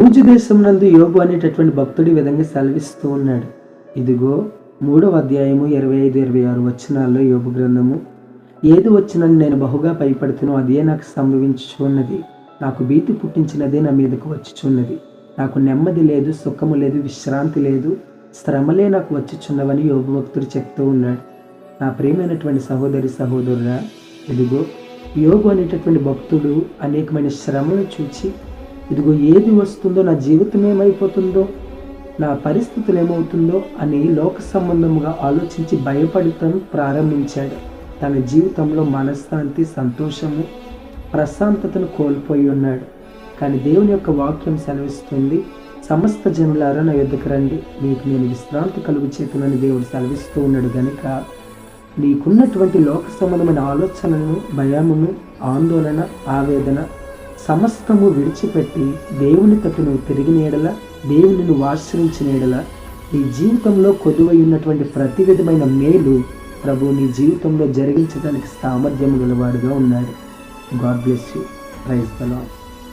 ఊజు దేశం నందు యోబు అనేటటువంటి భక్తుడి విధంగా సెలవిస్తూ ఉన్నాడు. ఇదిగో 3వ అధ్యాయము 25-26 వచనాల్లో యోబు గ్రంథము, ఏది వచ్చినని నేను బహుగా భయపడుతునో అదే నాకు సంభవించుచున్నది. నాకు భీతి పుట్టించినదే నా మీదకు వచ్చుచున్నది. నాకు నెమ్మది లేదు, సుఖము లేదు, విశ్రాంతి లేదు, శ్రమలే నాకు వచ్చుచున్నవని యోబు భక్తుడు చెప్తూ ఉన్నాడు. నా ప్రియమైనటువంటి సహోదరి సహోదరుడా, ఇదిగో యోబు అనేటటువంటి భక్తుడు అనేకమైన శ్రమలు చూచి, ఇదిగో ఏది వస్తుందో, నా జీవితం ఏమైపోతుందో, నా పరిస్థితులు ఏమవుతుందో అని లోక సంబంధముగా ఆలోచించి భయపడటం ప్రారంభించాడు. తన జీవితంలో మనశ్శాంతి, సంతోషము, ప్రశాంతతను కోల్పోయి ఉన్నాడు. కానీ దేవుని యొక్క వాక్యం సెలవిస్తుంది, సమస్త జనులారా నా యొద్దకు రండి, మీకు నేను విశ్రాంతి కలుగు చేతునని దేవుడు సెలవిస్తూ ఉన్నాడు. గనుక నీకున్నటువంటి లోక సంబంధమైన ఆలోచనలను, భయమును, ఆందోళన, ఆవేదన సమస్తము విడిచిపెట్టి దేవుని తట్టు నువ్వు తిరిగిన ఎడల, దేవుని నువ్వు ఆశ్రయించిన ఎడల, నీ జీవితంలో కొదువై ఉన్నటువంటి ప్రతి విధమైన మేలు ప్రభు నీ జీవితంలో జరిగించడానికి సామర్థ్యం గలవాడుగా ఉన్నాడు. God bless you. Praise the lord.